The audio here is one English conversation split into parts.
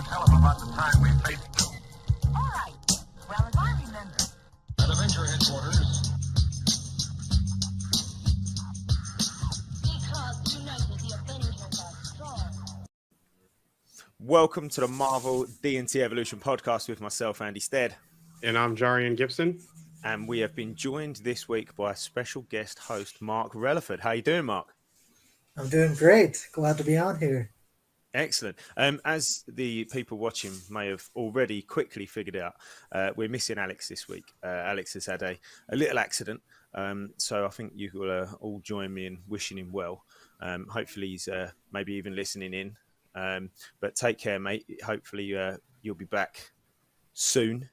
tell him about the time we faced him. All right. Well, as I remember. At Avenger headquarters. Because united the Avengers are strong. Welcome to the Marvel D&T Evolution podcast with myself, Andy Stead. And I'm Jarian Gibson. And we have been joined this week by special guest host, Mark Rellaford. How you doing, Mark? I'm doing great. Glad to be on here. Excellent. As the people watching may have already quickly figured out, we're missing Alex this week. Alex has had a little accident, so I think you will all join me in wishing him well. Hopefully he's maybe even listening in. But take care, mate. Hopefully you'll be back soon.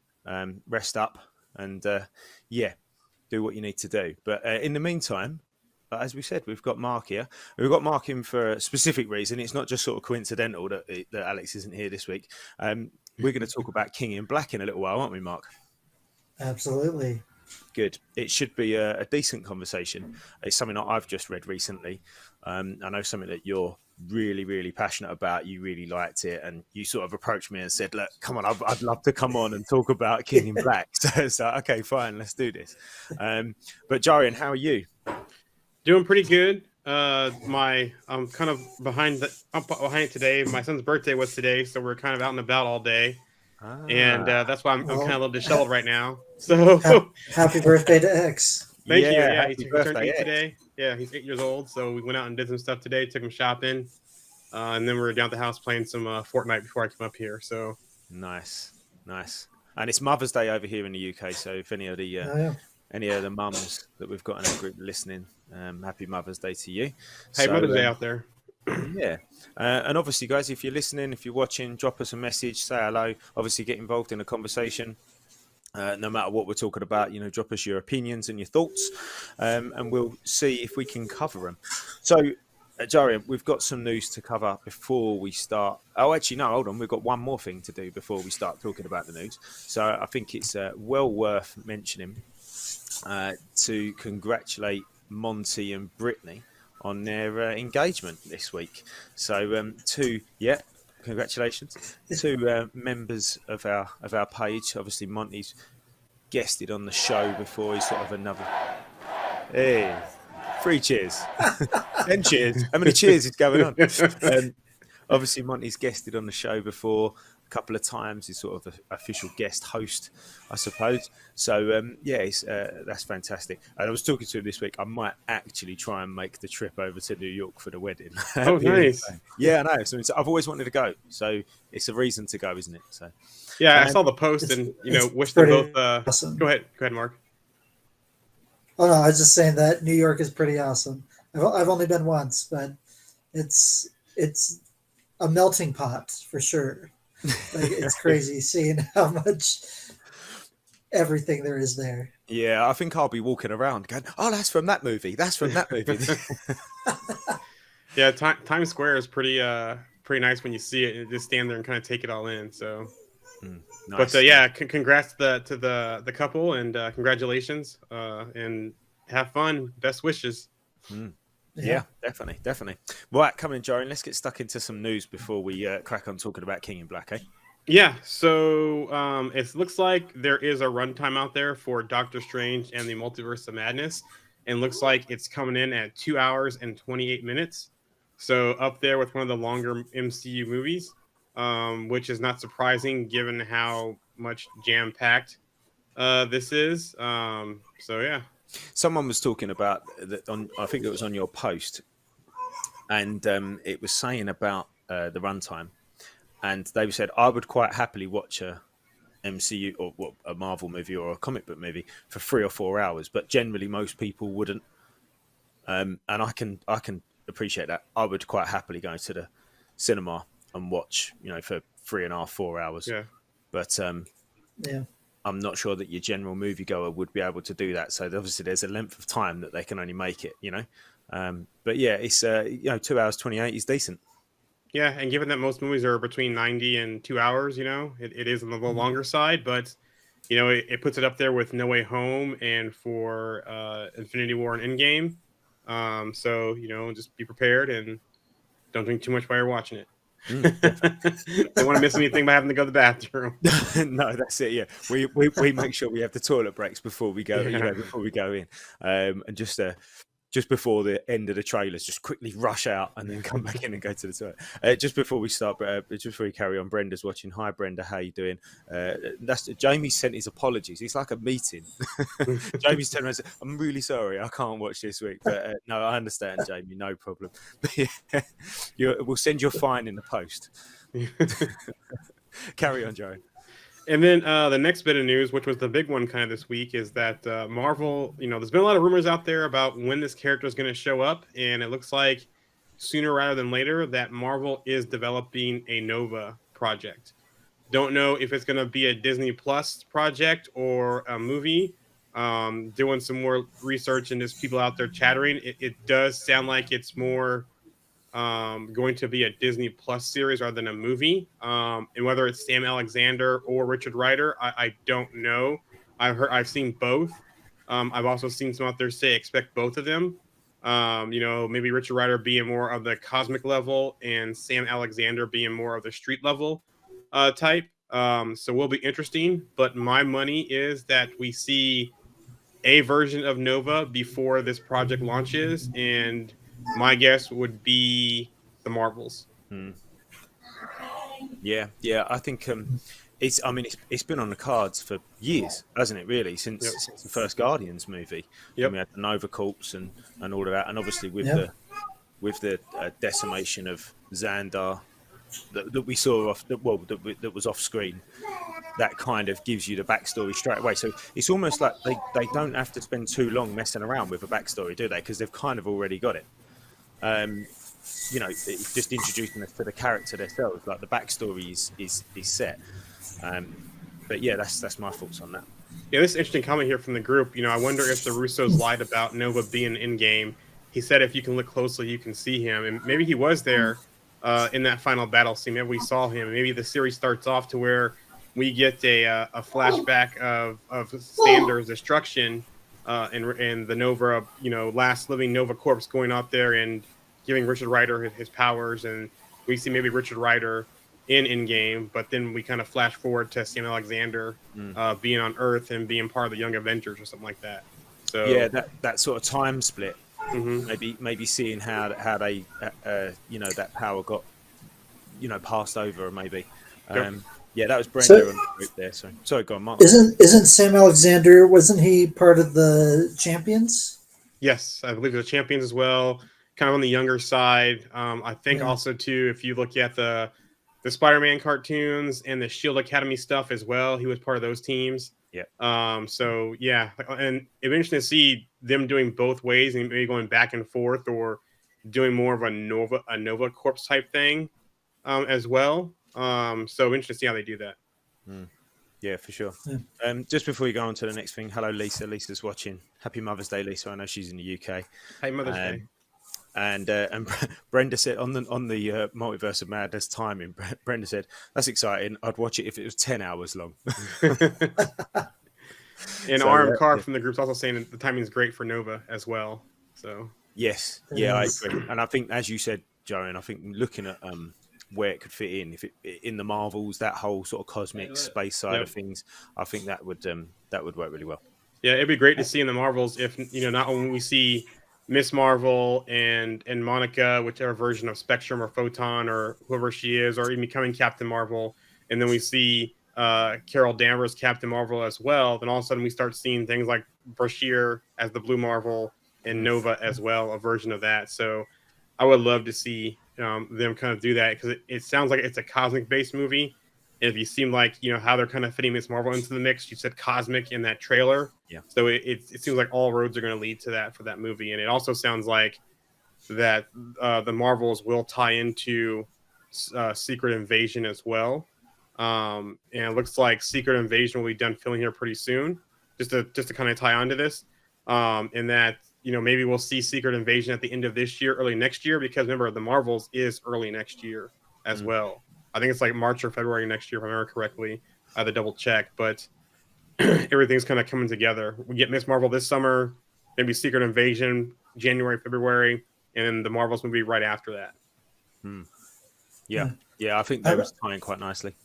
Rest up and, do what you need to do. But in the meantime, as we said, we've got Mark here. We've got Mark in for a specific reason. It's not just sort of coincidental that Alex isn't here this week. We're going to talk about King in Black in a little while, aren't we, Mark? Absolutely. Good. It should be a decent conversation. It's something that I've just read recently. I know something that you're really, really passionate about. You really liked it, and you sort of approached me and said, "Look, come on, I'd love to come on and talk about King in Black." So it's like, okay, fine, let's do this. But Jarian, how are you? Doing pretty good. I'm kind of behind it today. My son's birthday was today, so we're kind of out and about all day. And that's why I'm kind of a little disheveled right now. So happy birthday to X. Thank you. Yeah, he turned birthday, 8 today. Yeah, he's 8 years old. So we went out and did some stuff today, took him shopping. And then we were down at the house playing some Fortnite before I came up here. So Nice. And it's Mother's Day over here in the UK. So if any of the mums that we've got in our group listening, happy Mother's Day to you. Hey, Mother's Day out there. Yeah. And obviously, guys, if you're listening, if you're watching, drop us a message, say hello. Obviously, get involved in a conversation. No matter what we're talking about, drop us your opinions and your thoughts, and we'll see if we can cover them. So, Jarian, we've got some news to cover before we start. Oh, actually, no, hold on. We've got one more thing to do before we start talking about the news. So I think it's well worth mentioning to congratulate Monty and Brittany on their engagement this week. So congratulations to members of our page. Obviously, Monty's guested on the show before. He's sort of another. Hey, 3 cheers, 10 cheers. How many cheers is going on? Obviously, Monty's guested on the show before a couple of times. He's sort of an official guest host, I suppose. So, that's fantastic. And I was talking to him this week. I might actually try and make the trip over to New York for the wedding. Oh, nice. Yeah, I know. So I've always wanted to go. So it's a reason to go, isn't it? So yeah, I saw the post and, wish them both. Awesome. Go ahead, Mark. Oh, no, I was just saying that New York is pretty awesome. I've only been once, but it's a melting pot for sure. Like, it's crazy seeing how much everything there is there. Yeah, I think I'll be walking around going, "Oh, that's from that movie. That's from that movie." Yeah, Times Square is pretty nice when you see it and just stand there and kind of take it all in. So, nice. But congrats to the couple and congratulations and have fun. Best wishes. Yeah, definitely. Right, coming in, Jarian, let's get stuck into some news before we crack on talking about King in Black, eh? Yeah, so it looks like there is a runtime out there for Doctor Strange and the Multiverse of Madness, and looks like it's coming in at 2 hours and 28 minutes. So up there with one of the longer MCU movies, which is not surprising given how much jam-packed this is. So, yeah. Someone was talking about that I think it was on your post, and it was saying about the runtime, and they said I would quite happily watch a MCU or a Marvel movie or a comic book movie for 3 or 4 hours, but generally most people wouldn't. And I can appreciate that. I would quite happily go to the cinema and watch, for 3.5, 4 hours. Yeah. But I'm not sure that your general moviegoer would be able to do that. So obviously there's a length of time that they can only make it, But yeah, it's 2 hours 28 is decent. Yeah, and given that most movies are between 90 and 2 hours, it is on the little longer side, but it puts it up there with No Way Home and for Infinity War and Endgame. So just be prepared and don't drink too much while you're watching it. Don't want to miss anything by having to go to the bathroom. No, that's it. Yeah, we make sure we have the toilet breaks before we go. You know, before we go in, and just before the end of the trailers, just quickly rush out and then come back in and go to the toilet. Just before we start, just before we carry on, Brenda's watching. Hi, Brenda, how you doing? That's Jamie sent his apologies. It's like a meeting. Jamie's telling us, "I'm really sorry, I can't watch this week." But no, I understand, Jamie. No problem. We'll send your fine in the post. Carry on, Joe. And then the next bit of news, which was the big one kind of this week, is that Marvel, there's been a lot of rumors out there about when this character is going to show up. And it looks like sooner rather than later that Marvel is developing a Nova project. Don't know if it's going to be a Disney Plus project or a movie. Doing some more research and there's people out there chattering. It does sound like it's more going to be a Disney Plus series rather than a movie. And whether it's Sam Alexander or Richard Rider, I don't know. I've seen both. I've also seen some out there say expect both of them. Maybe Richard Rider being more of the cosmic level and Sam Alexander being more of the street level type. So will be interesting. But my money is that we see a version of Nova before this project launches, and my guess would be the Marvels. Yeah, I think it's been on the cards for years, hasn't it? Really, since the first Guardians movie. Yep. We had the Nova Corps and all of that, and obviously with the decimation of Xandar that we saw that was off screen. That kind of gives you the backstory straight away. So it's almost like they don't have to spend too long messing around with a backstory, do they? Because they've kind of already got it. It's just introducing us to the character themselves. Like the backstory is set. But yeah, that's my thoughts on that. Yeah, this is an interesting comment here from the group. I wonder if the Russos lied about Nova being in game. He said if you can look closely, you can see him, and maybe he was there in that final battle scene. Maybe we saw him. Maybe the series starts off to where we get a flashback of Sander's destruction and the Nova, last living Nova Corps going out there and giving Richard Rider his powers. And we see maybe Richard Rider in game, but then we kind of flash forward to Sam Alexander being on Earth and being part of the Young Avengers or something like that. So yeah, that sort of time split. Mm-hmm. Maybe seeing how they that power got passed over, maybe. Yeah, that was Brenda on the group there. So sorry, go on, Mark. Isn't Sam Alexander? Wasn't he part of the Champions? Yes, I believe the Champions as well. Kind of on the younger side. I think also too, if you look at the Spider-Man cartoons and the Shield Academy stuff as well, he was part of those teams. Yeah. So yeah, and it'd be interesting to see them doing both ways and maybe going back and forth or doing more of a Nova Corps type thing as well. So interesting to see how they do that. Yeah, for sure. Just before we go on to the next thing, hello Lisa. Lisa's watching. Happy Mother's Day, Lisa. I know she's in the UK. Happy Mother's Day. And Brenda said on the Multiverse of Madness timing, Brenda said, "That's exciting. I'd watch it if it was 10 hours long." And RM Carr from the group's also saying that the timing is great for Nova as well. So yes, yeah, I agree. And I think, as you said, Jarian, I think looking at where it could fit in, if it in the Marvels, that whole sort of cosmic space side of things, I think that would work really well. Yeah, it'd be great to see in the Marvels if not only we see Miss Marvel and Monica, whichever version of Spectrum or Photon or whoever she is, or even becoming Captain Marvel, and then we see Carol Danvers Captain Marvel as well. Then all of a sudden we start seeing things like Brashear as the Blue Marvel and Nova as well, a version of that. So I would love to see them kind of do that because it sounds like it's a cosmic based movie. And if you seem like how they're kind of fitting Miss Marvel into the mix, you said cosmic in that trailer. Yeah. So it seems like all roads are going to lead to that for that movie, and it also sounds like that the Marvels will tie into Secret Invasion as well. And it looks like Secret Invasion will be done filming here pretty soon, just to kind of tie onto this. And that maybe we'll see Secret Invasion at the end of this year, early next year, because remember the Marvels is early next year as well. I think it's like March or February next year, if I remember correctly. I had to double check, but everything's kind of coming together. We get Miss Marvel this summer, maybe Secret Invasion January, February, and then the Marvels movie right after that. Yeah. I think they was tying quite nicely.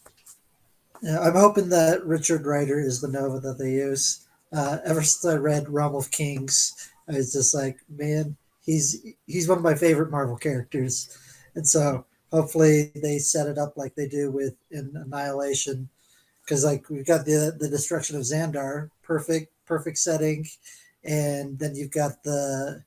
Yeah, I'm hoping that Richard Rider is the Nova that they use. Ever since I read Realm of Kings, I was just like, man, he's one of my favorite Marvel characters, and so hopefully they set it up like they do with in Annihilation, because like we've got the destruction of Xandar, perfect setting, and then you've got the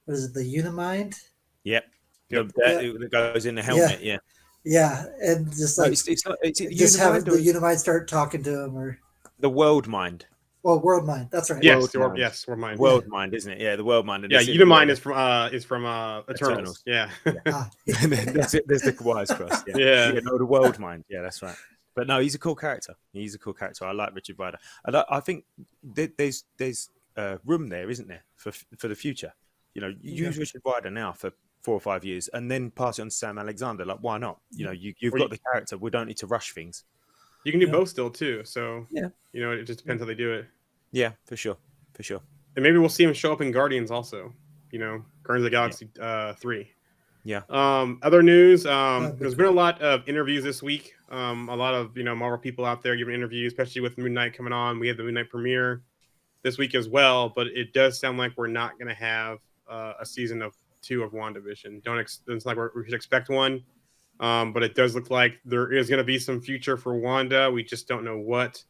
what is it, the Unimind? Yep. Yep. That goes in the helmet. Yeah. Yeah, and just No, like it's not. It's just have Unimind the or is Unimind start talking to him, or the World Mind. well, World Mind. That's right. Yes, World Mind. yes, we're mine. World Mind, isn't it? Yeah, the World Mind. And Yeah, it's in Unimind the- is from Eternals. Yeah. Ah, And then there's the wires crossed. Yeah. Yeah. No, the World Mind. Yeah, that's right. But no, he's a cool character. He's a cool character. I like Richard Rider, and I think there's room there, isn't there, for the future? You know, you use Richard Rider now for 4 or 5 years, and then pass it on to Sam Alexander. Like, why not? You know, you've got the character. We don't need to rush things. You can do both still too. So Yeah. you know, it just depends how they do it. Yeah, for sure. And maybe we'll see him show up in Guardians also. You know, Guardians of the Galaxy 3. Yeah. Other news. There's been a lot of interviews this week. A lot of Marvel people out there giving interviews, especially with Moon Knight coming on. We had the Moon Knight premiere this week as well, but it does sound like we're not going to have a season of 2 of WandaVision. It's like we should expect one, but it does look like there is going to be some future for Wanda. We just don't know what.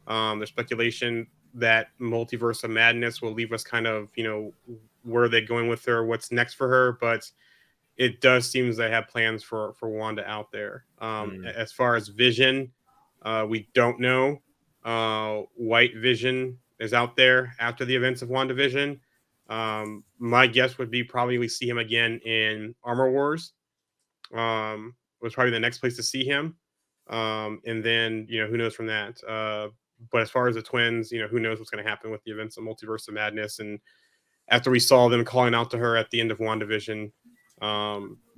There's speculation that Multiverse of Madness will leave us kind of, where are they going with her, what's next for her, but it does seem they have plans for Wanda out there. As far as Vision, we don't know. White Vision is out there after the events of WandaVision. My guess would be probably we see him again in Armor Wars. Was probably the next place to see him. And then, who knows from that. But as far as the twins, who knows what's going to happen with the events of Multiverse of Madness. And after we saw them calling out to her at the end of WandaVision,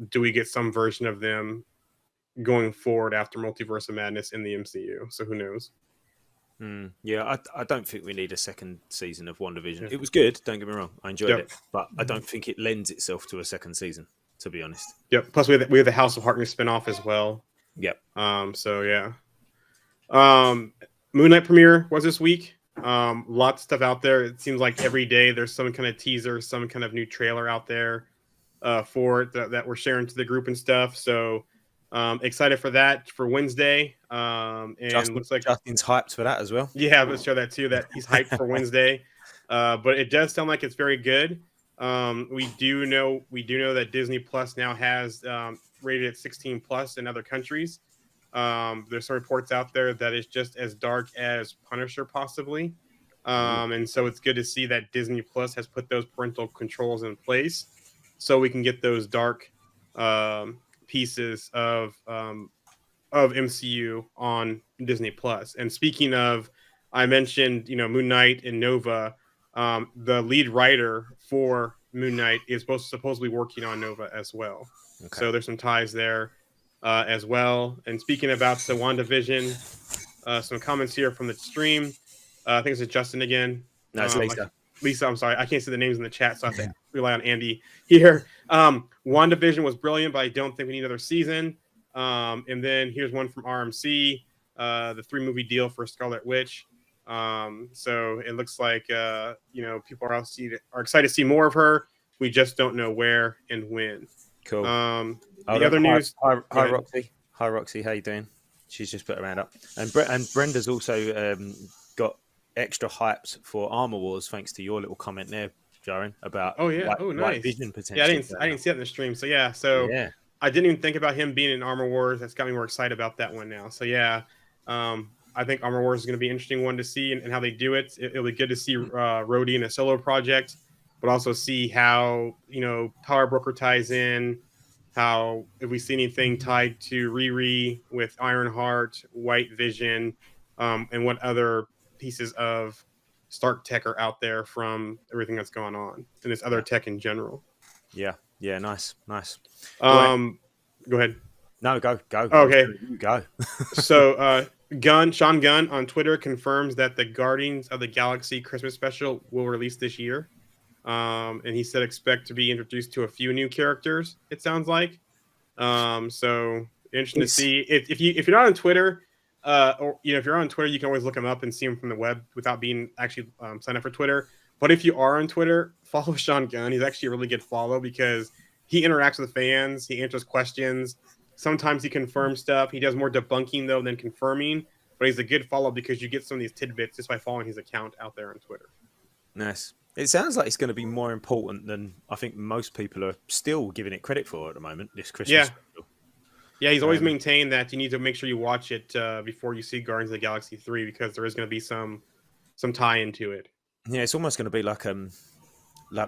do we get some version of them going forward after Multiverse of Madness in the MCU? So who knows? Yeah, I don't think we need a second season of WandaVision. Yeah. It was good, don't get me wrong. I enjoyed it. But I don't think it lends itself to a second season, to be honest. Yep. Plus, we have the House of Harkness spinoff as well. Yep. So, yeah. Moon Knight premiere was this week. Lots of stuff out there. It seems like every day there's some kind of teaser, some kind of new trailer out there for it that we're sharing to the group and stuff. So excited for that for Wednesday. And looks like Justin's hyped for that as well. Yeah, let's show that too. That he's hyped for Wednesday. But it does sound like it's very good. We do know that Disney Plus now has rated at 16 plus in other countries. There's some reports out there that it's just as dark as Punisher possibly. And so it's good to see that Disney Plus has put those parental controls in place so we can get those dark pieces of MCU on Disney Plus. And speaking of, I mentioned, Moon Knight and Nova, the lead writer for Moon Knight is supposedly working on Nova as well. Okay. So there's some ties there as well. And speaking about the WandaVision, some comments here from the stream. I think it's Justin again. No, it's Lisa. Lisa, I'm sorry. I can't see the names in the chat, so I have to rely on Andy here. WandaVision was brilliant, but I don't think we need another season. And then here's one from RMC, the 3-movie deal for Scarlet Witch. So it looks like, people are excited to see more of her. We just don't know where and when. Cool. The other news. Hi, Roxy. Hi, Roxy. How you doing? She's just put her hand up. And Brenda's also got extra hyped for Armor Wars, thanks to your little comment there, Jarian, about nice Vision potential. Yeah, I didn't see that in the stream. So yeah, I didn't even think about him being in Armor Wars. That's got me more excited about that one now. So yeah, I think Armor Wars is going to be an interesting one to see and how they do it. It'll be good to see Rhodey in a solo project, but also see how Power Broker ties in. How if we see anything tied to Riri with Ironheart, White Vision, and what other pieces of Stark tech are out there from everything that's going on and this other tech in general. Yeah, nice. Go ahead. No, go. Okay, go. So, Sean Gunn on Twitter confirms that the Guardians of the Galaxy Christmas special will release this year. And he said expect to be introduced to a few new characters, it sounds like. So Interesting to see. If you're not on Twitter, or if you're on Twitter, you can always look him up and see him from the web without being actually signed up for Twitter. But if you are on Twitter, follow Sean Gunn. He's actually a really good follow because he interacts with fans. He answers questions. Sometimes he confirms stuff. He does more debunking though than confirming. But he's a good follow because you get some of these tidbits just by following his account out there on Twitter. Nice. It sounds like it's going to be more important than I think most people are still giving it credit for at the moment. This Christmas. Yeah. Special. Yeah, he's always maintained that you need to make sure you watch it before you see Guardians of the Galaxy 3 because there is going to be some tie into it. Yeah, it's almost going to be like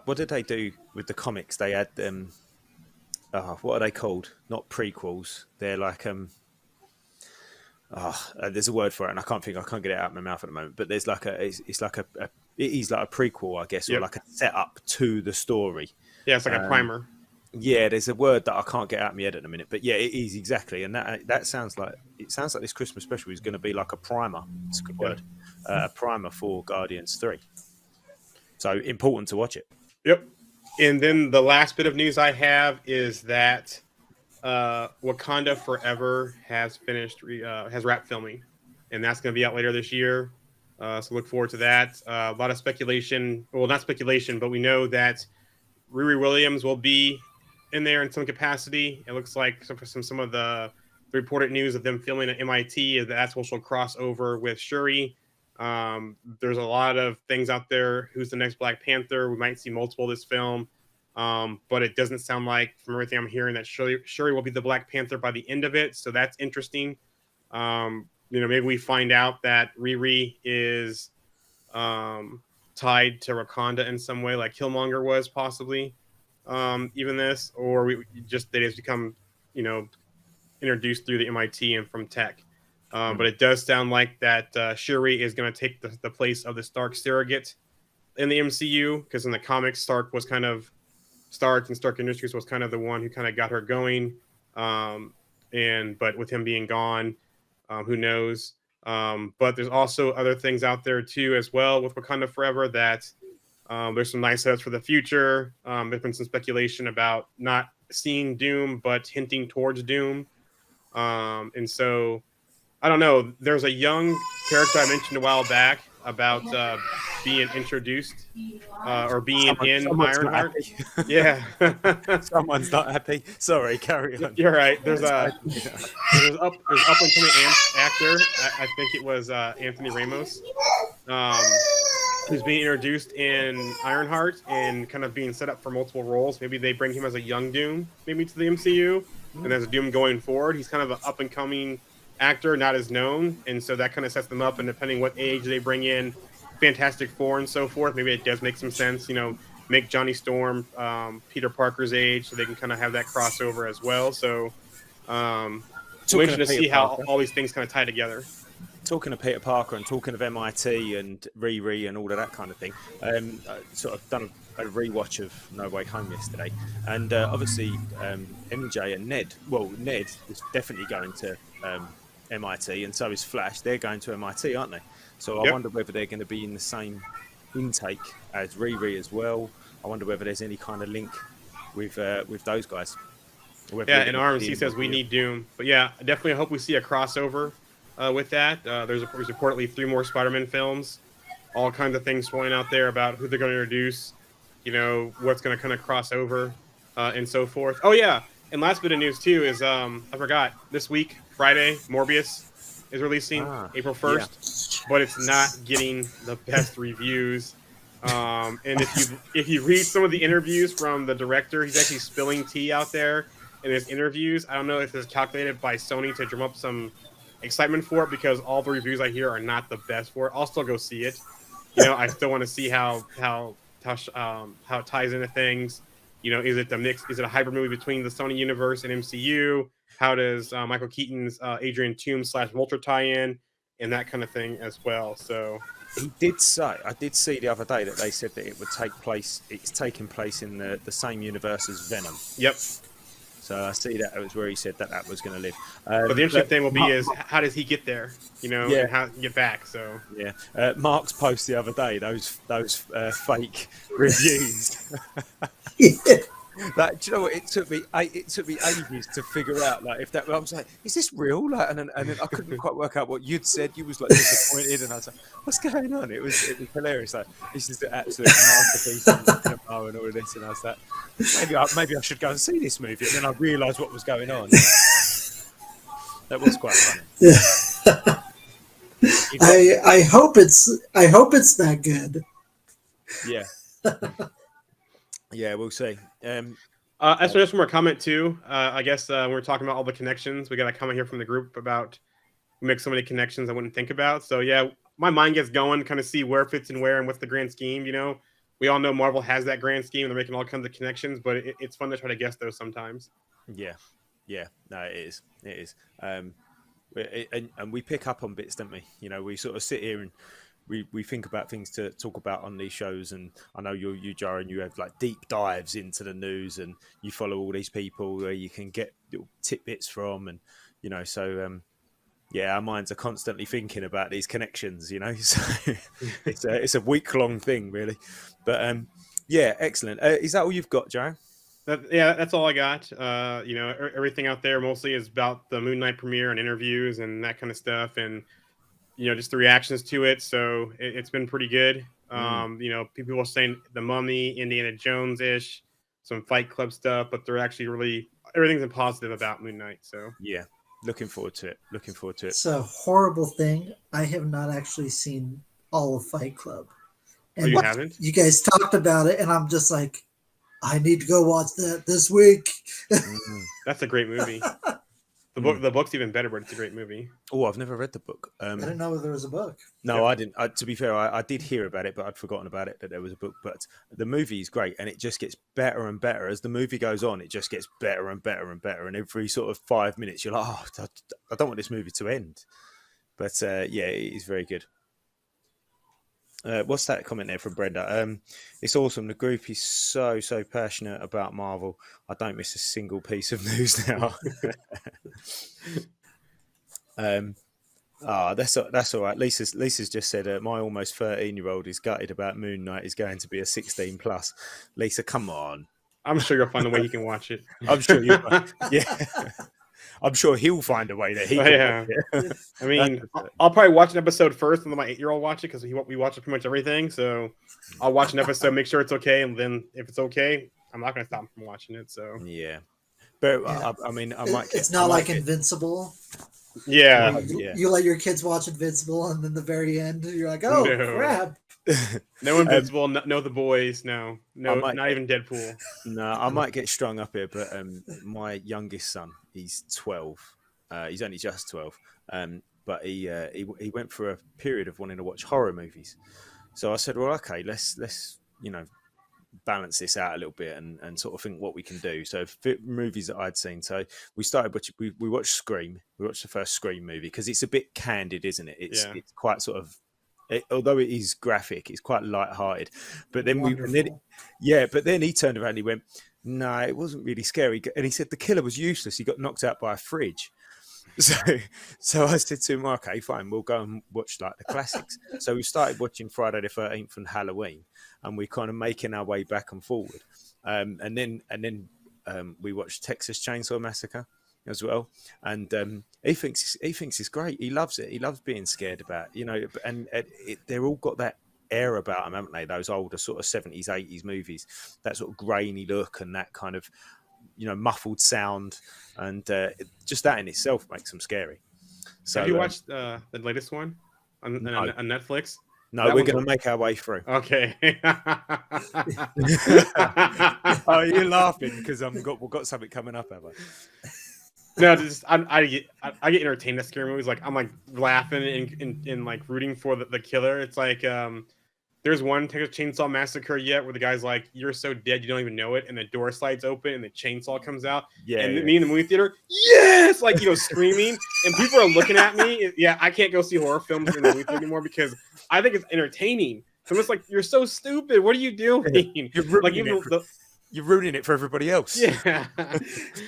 what did they do with the comics? They had what are they called? Not prequels. They're like there's a word for it, and I can't get it out of my mouth at the moment. But there's like it is like a prequel, I guess, or like a setup to the story. Yeah, it's like a primer. Yeah, there's a word that I can't get out of my head at the minute, but yeah, it is exactly, and that sounds like this Christmas special is going to be like a primer. It's a good word, a primer for Guardians 3. So important to watch it. Yep. And then the last bit of news I have is that Wakanda Forever has wrapped filming, and that's going to be out later this year. So look forward to that. A lot of speculation. Well, not speculation, but we know that Riri Williams will be in there in some capacity. It looks like some of the reported news of them filming at MIT is that's what will cross over with Shuri. There's a lot of things out there. Who's the next Black Panther? We might see multiple this film. But it doesn't sound like, from everything I'm hearing, that Shuri will be the Black Panther by the end of it. So that's interesting. Maybe we find out that Riri is tied to Wakanda in some way, like Killmonger was possibly. Even this, or they just become, introduced through the MIT and from tech. But it does sound like that Shuri is going to take the place of the Stark surrogate in the MCU, because in the comics, Stark and Stark Industries was kind of the one who kind of got her going. But with him being gone, who knows? But there's also other things out there too as well with Wakanda Forever that there's some nice setups for the future. There's been some speculation about not seeing Doom, but hinting towards Doom. And so, I don't know. There's a young character I mentioned a while back about being introduced or being in Ironheart. Yeah. Someone's not happy. Sorry, carry on. You're right. There's up and coming actor. I think it was Anthony Ramos. Who's being introduced in Ironheart and kind of being set up for multiple roles. Maybe they bring him as a young Doom, maybe to the MCU, and as a Doom going forward. He's kind of an up-and-coming actor, not as known, and so that kind of sets them up, and depending what age they bring in Fantastic Four and so forth, maybe it does make some sense, make Johnny Storm Peter Parker's age, so they can kind of have that crossover as well. So we're interested to see how all these things kind of tie together. Talking of Peter Parker and talking of MIT and Riri and all of that kind of thing, I sort of done a rewatch of No Way Home yesterday, and obviously MJ and Ned. Well, Ned is definitely going to MIT, and so is Flash. They're going to MIT, aren't they? So I wonder whether they're going to be in the same intake as Riri as well. I wonder whether there's any kind of link with those guys. Yeah, and RMC says we need Doom, but yeah, I definitely hope we see a crossover. With that, there's reportedly 3 more Spider-Man films, all kinds of things swirling out there about who they're going to introduce, what's going to kind of cross over, and so forth. Oh yeah, and last bit of news too is I forgot, this week Friday Morbius is releasing April 1st, but it's not getting the best reviews. And if you read some of the interviews from the director, he's actually spilling tea out there in his interviews. I don't know if it's calculated by Sony to drum up some excitement for it, because all the reviews I hear are not the best for it. I'll still go see it. I still want to see how it ties into things. Is it the mix? Is it a hybrid movie between the Sony universe and MCU? How does Michael Keaton's Adrian Toomes / Vulture tie in, and that kind of thing as well. So he did say, I did see the other day that they said that it would take place. It's taking place in the same universe as Venom. Yep. So I see that it was where he said that was going to live. But the interesting thing will be is how does he get there? And how to get back. So yeah, Mark's post the other day, those fake reviews. Like, do you know what? It took me ages to figure out like if that. I was like, is this real? Like, and then I couldn't quite work out what you'd said. You was like disappointed, and I was like, what's going on? It was hilarious. Like, this is the absolute masterpiece in cinema and all of this. And I was like, maybe I should go and see this movie. And then I realised what was going on. That was quite funny. Yeah. I hope it's that good. Yeah. Yeah, we'll see. As for just one more comment too, I guess when we're talking about all the connections, we got a comment here from the group about we make so many connections I wouldn't think about. So yeah, my mind gets going, kind of see where it fits in where and what's the grand scheme. You know, we all know Marvel has that grand scheme; they're making all kinds of connections, but it's fun to try to guess those sometimes. Yeah, no, it is. And we pick up on bits, don't we? You know, we sort of sit here and we think about things to talk about on these shows, and I know you Jarian, you have like deep dives into the news, and you follow all these people where you can get little tidbits from, and you know, so yeah, our minds are constantly thinking about these connections, you know. So it's a week-long thing, really. But yeah, excellent. Is that all you've got, Jarian? Yeah, that's all I got. You know, everything out there mostly is about the Moon Knight premiere and interviews and that kind of stuff, and you know, just the reactions to it. So it's been pretty good. You know, people are saying The Mummy, Indiana Jones-ish, some Fight Club stuff, but they're actually really everything's been positive about Moon Knight. So yeah, looking forward to it. It's a horrible thing. I have not actually seen all of Fight Club. And you haven't? You guys talked about it, and I'm just like, I need to go watch that this week. That's a great movie. The book's even better, but it's a great movie. Oh, I've never read the book. I didn't know there was a book. No, I didn't. To be fair, I did hear about it, but I'd forgotten about it, that there was a book. But the movie is great, and it just gets better and better. As the movie goes on, it just gets better and better and better. And every sort of 5 minutes, you're like, oh, I don't want this movie to end. But yeah, it is very good. What's that comment there from Brenda? It's awesome. The group is so passionate about Marvel. I don't miss a single piece of news now. That's all right. Lisa's just said my almost 13-year-old is gutted about Moon Knight is going to be a 16+. Lisa, come on. I'm sure you'll find a way he can watch it. I'm sure you. Yeah. I'm sure he'll find a way that he can. Yeah. I mean, I'll probably watch an episode first, and then my 8-year-old watch it because we watch pretty much everything. So I'll watch an episode, make sure it's okay, and then if it's okay, I'm not going to stop him from watching it. So yeah, but yeah. I mean, I might. It's not like Invincible. Yeah. You let your kids watch Invincible, and then the very end, you're like, oh crap. No Invincible, no The Boys, no, not even Deadpool. No, I might get strung up here, but my youngest son, he's 12. He's only just 12, but he went for a period of wanting to watch horror movies. So I said, well, okay, let's balance this out a little bit and sort of think what we can do. So movies that I'd seen. So we started watching. We watched Scream. We watched the first Scream movie because it's a bit candid, isn't it? It's quite sort of. Although it is graphic, it's quite light-hearted. But then but then he turned around and he went, "No, it wasn't really scary." And he said the killer was useless. He got knocked out by a fridge. So I said to him, "Okay, fine, we'll go and watch like the classics." So we started watching Friday the 13th and Halloween, and we're kind of making our way back and forward. And then we watched Texas Chainsaw Massacre as well, and he thinks it's great. He loves it. He loves being scared about, and they're all got that air about them, haven't they? Those older sort of 70s, 80s movies, that sort of grainy look and that kind of, muffled sound, and just that in itself makes them scary. So have you watched the latest one on Netflix? No, we're going to make our way through. Okay. Oh, you're laughing because we've got something coming up, have I? No, I get entertained at scary movies. Like I'm like laughing and like rooting for the killer. It's like there's one Texas Chainsaw Massacre yet where the guy's like, "You're so dead you don't even know it," and the door slides open and the chainsaw comes out. Me in the movie theater, yes, like screaming, and people are looking at me. Yeah, I can't go see horror films in the movie theater anymore because I think it's entertaining. So I'm just like, "You're so stupid. What are you doing?" You're ruining it for everybody else. Yeah.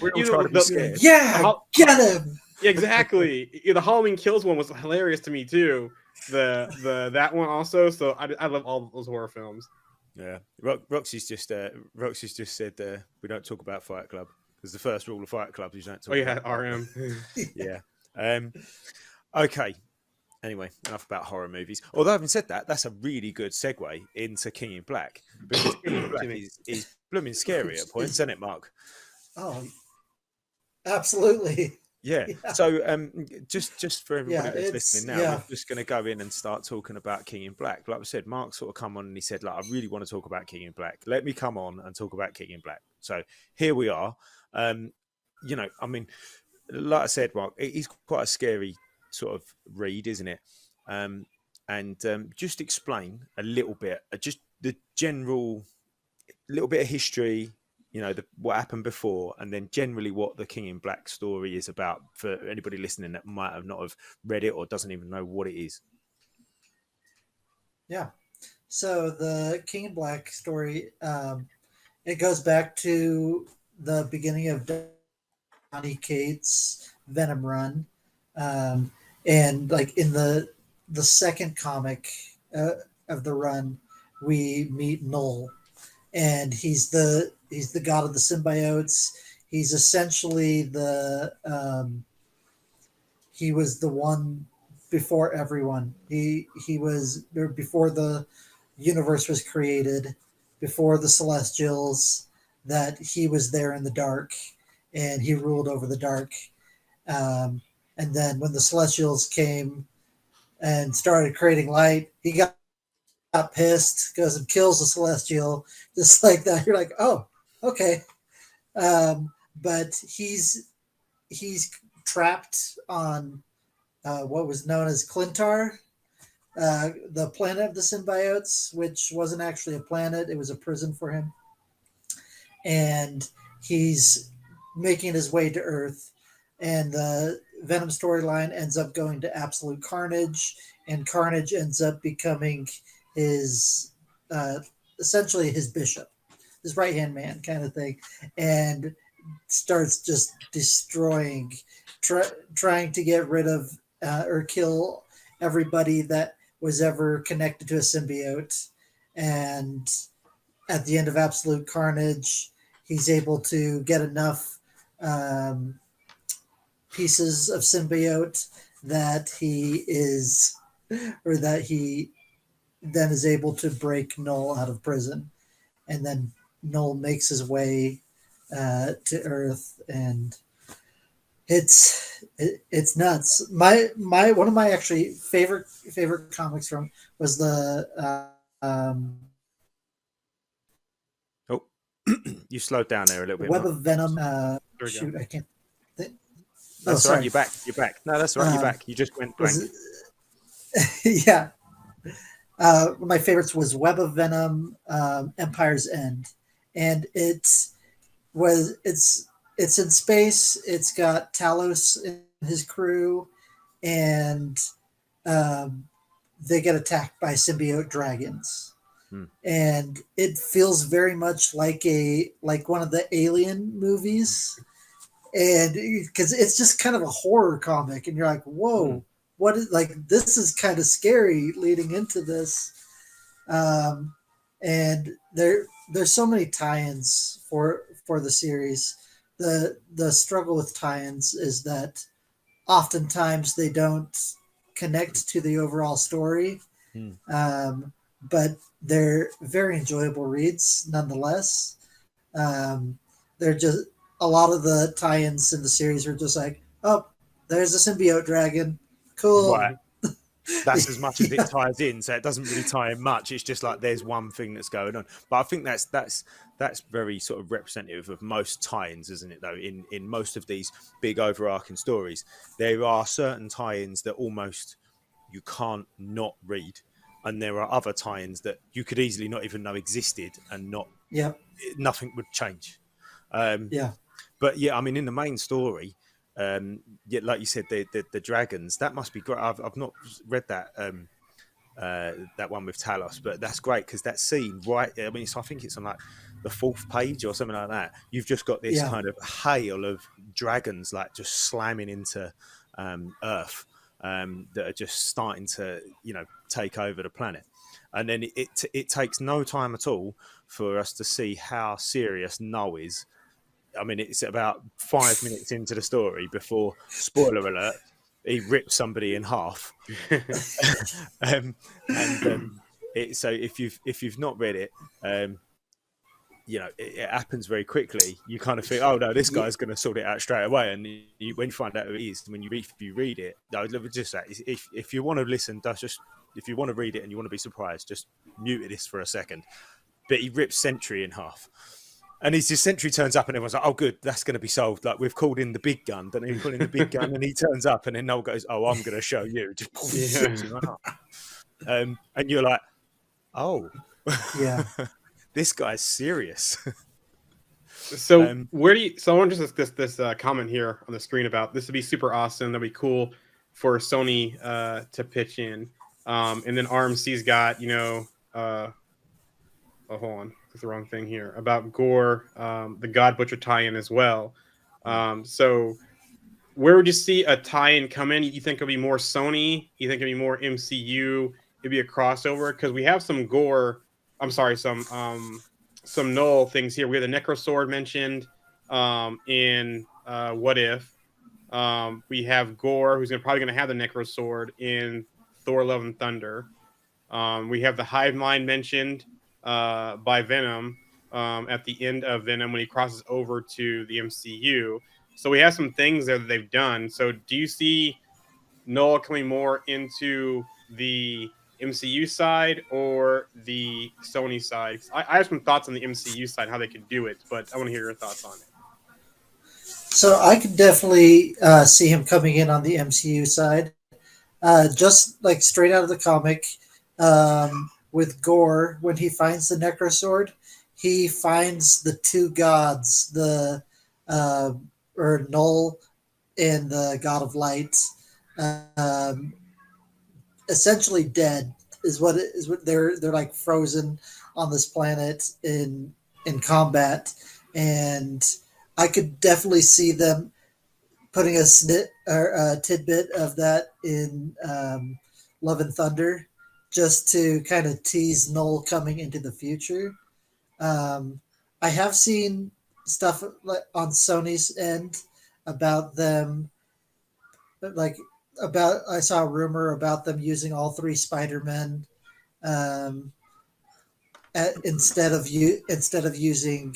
We're all trying to be scared. Yeah, get him. Exactly. The Halloween Kills one was hilarious to me too. The that one also. So I love all those horror films. Yeah, Roxy's just said we don't talk about Fight Club because the first rule of Fight Club is you don't Oh talk yeah, about Fight Club. RM. Yeah. Okay. Anyway, enough about horror movies. Although having said that, that's a really good segue into King in Black because King in Black Jimmy. is blooming scary at points, isn't it, Mark? Oh, absolutely. Yeah. Yeah. So just for everybody Yeah, that's it's listening now, we're just going to go in and start talking about King in Black. Like I said, Mark sort of come on and he said, like, I really want to talk about King in Black. Let me come on and talk about King in Black. So here we are. You know, I mean, like I said, Mark, it is quite a scary sort of read, isn't it? Just explain a little bit, just the general little bit of history, you know, what happened before, and then generally what the King in Black story is about for anybody listening that might have not have read it or doesn't even know what it is. Yeah. So the King in Black story, it goes back to the beginning of Donny Cates' Venom run, and like in the second comic of the run, we meet Knull, and he's the god of the symbiotes. He's essentially he was the one before everyone. He was there before the universe was created, before the Celestials. That he was there in the dark, and he ruled over the dark. And then when the Celestials came and started creating light, he got pissed, goes and kills the Celestial, just like that. You're like, oh, okay. But he's trapped on what was known as Clintar, the planet of the symbiotes, which wasn't actually a planet; it was a prison for him. And he's making his way to Earth, and the Venom storyline ends up going to Absolute Carnage, and Carnage ends up becoming his essentially his bishop, his right hand man kind of thing, and starts just destroying, trying to get rid of or kill everybody that was ever connected to a symbiote. And at the end of Absolute Carnage, he's able to get enough pieces of symbiote that he is, or that he then is able to break Knull out of prison, and then Knull makes his way to Earth, and it's nuts. My one of my actually favorite comics from was the Oh, you slowed down there a little bit. Web Mark. of Venom. Shoot, I can't think. That's right. You're back. You're back. No, that's right. You're back. You just went blank. Yeah. My favorites was Web of Venom, Empire's End, and it's in space. It's got Talos and his crew, and they get attacked by symbiote dragons. And it feels very much like one of the Alien movies, and because it's just kind of a horror comic, and you're like, whoa, what is, like, this is kind of scary leading into this. And there's so many tie-ins for the series. The struggle with tie-ins is that oftentimes they don't connect to the overall story, but they're very enjoyable reads nonetheless. They're just, a lot of the tie-ins in the series are just like, oh, there's a symbiote dragon, cool. Right. That's as much as it ties in, so it doesn't really tie in much. It's just like there's one thing that's going on. But I think that's very sort of representative of most tie-ins, isn't it? Though in most of these big overarching stories, there are certain tie-ins that almost you can't not read, and there are other tie-ins that you could easily not even know existed, and nothing would change. But yeah, I mean, in the main story. Like you said, the dragons, that must be great. I've not read that that one with Talos, but that's great because that scene, right? I mean, I think it's on like the 4th page or something like that. You've just got this kind of hail of dragons like just slamming into Earth, that are just starting to, take over the planet. And then it takes no time at all for us to see how serious Knull is. I mean, it's about 5 minutes into the story before, spoiler alert, he rips somebody in half. So if you've not read it, it happens very quickly. You kind of think, oh no, this guy's going to sort it out straight away. And when you find out who it is, when you read it, no, just that. If you want to listen, if you want to read it and you want to be surprised, just mute this for a second. But he rips Sentry in half. And his Sentry turns up and everyone's like, oh, good, that's going to be solved. Like, we've called in the big gun. Don't we call in the big gun? And he turns up and then Knull goes, oh, I'm going to show you. Just flips him up. And you're like, oh. Yeah. This guy's serious. So where do you? So I want just this comment here on the screen about this would be super awesome. That'd be cool for Sony to pitch in. And then RMC's got oh, hold on, that's the wrong thing here about Gore, the God Butcher tie-in as well. So where would you see a tie-in come in? You think it'll be more Sony? You think it'll be more MCU? It'd be a crossover because we have some Gore. I'm sorry, some Knull things here. We have the Necro Sword mentioned in What If. We have Gore, who's probably going to have the Necro Sword in Thor: Love and Thunder. We have the Hive Mind mentioned by Venom at the end of Venom when he crosses over to the MCU. So we have some things there that they've done. So do you see Knull coming more into the MCU side or the Sony side? I have some thoughts on the MCU side, how they could do it, but I want to hear your thoughts on it. So I could definitely see him coming in on the MCU side. Just like straight out of the comic, with Gore, when he finds the Necro Sword, he finds the two gods, the or Knull and the God of Light, essentially dead. Is what they're like frozen on this planet in combat, and I could definitely see them putting a snit or a tidbit of that in Love and Thunder, just to kind of tease Knull coming into the future. I have seen stuff on Sony's end about them, I saw a rumor about them using all three Spider-Men instead of using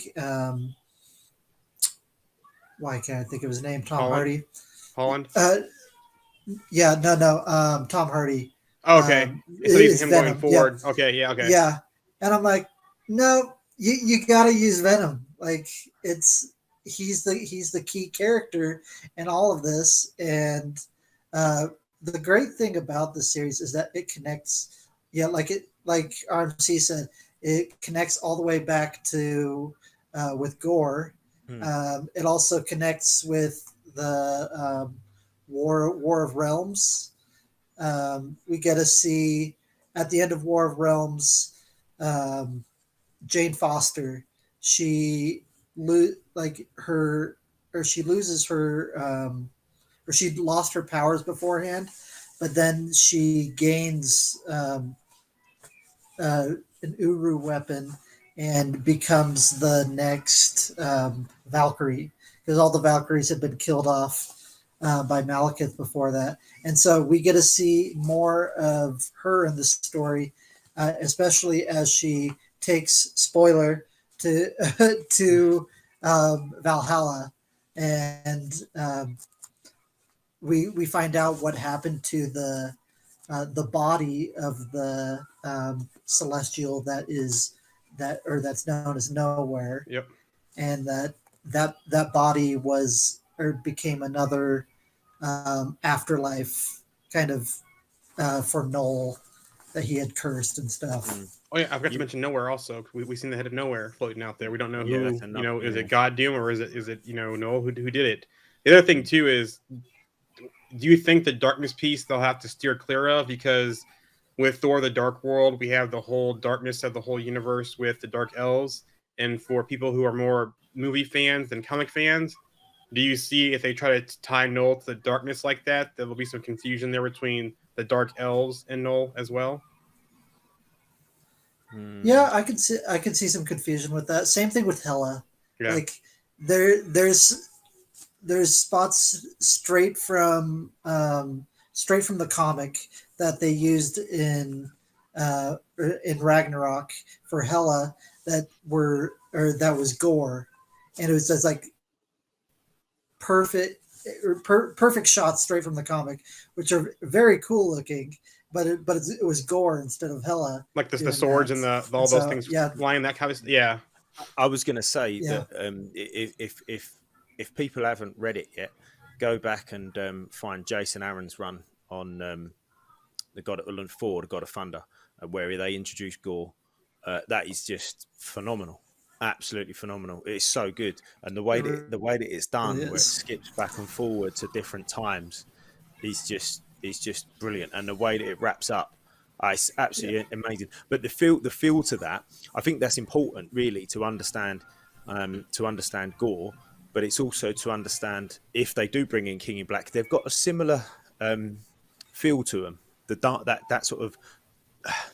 why can't I think of his name? Tom Hardy. Holland? Yeah, no. Tom Hardy. Oh, okay. So he's him Venom. going forward. Yeah. Okay, yeah, okay. Yeah. And I'm like, no, you gotta use Venom. Like he's the key character in all of this. And the great thing about this series is that it connects, like RMC said, it connects all the way back to with Gore. It also connects with the War of Realms. We get to see at the end of War of Realms, Jane Foster. She loses her, or she lost her powers beforehand, but then she gains an Uru weapon and becomes the next Valkyrie, because all the Valkyries had been killed off by Malekith before that. And so we get to see more of her in the story, especially as she takes, spoiler, to Valhalla. And we find out what happened to the body of the Celestial that's known as Nowhere. Yep. And that body became another afterlife kind of for Knull that he had cursed and stuff. Oh yeah, I forgot to mention Nowhere also. We've seen the head of Nowhere floating out there. We don't know who. Is it God Doom or is it Knull who did it? The other thing too is, do you think the darkness piece they'll have to steer clear of? Because with Thor: The Dark World, we have the whole darkness of the whole universe with the Dark Elves, and for people who are more movie fans than comic fans, Do you see if they try to tie Knull to the darkness like that, there will be some confusion there between the dark elves and Knull as well? Yeah, I could see some confusion with that. Same thing with Hela. Yeah. Like there's spots straight from the comic that they used in Ragnarok for Hela that was Gore, and it was just like perfect shots straight from the comic, which are very cool looking. But it was Gore instead of Hela. Like the swords and all those things flying, that kind of, yeah. I was going to say Yeah. that if people haven't read it yet, go back and find Jason Aaron's run on the God of Rellaford, the God of Thunder, where they introduce Gore. That is just phenomenal, absolutely phenomenal. It's so good, and the way that it's done, where it skips back and forward to different times, is just brilliant, and the way that it wraps up. It's absolutely amazing. But the feel to that, I think that's important, really, to understand Gore. But it's also to understand if they do bring in King in Black, they've got a similar feel to them. The dark, that sort of,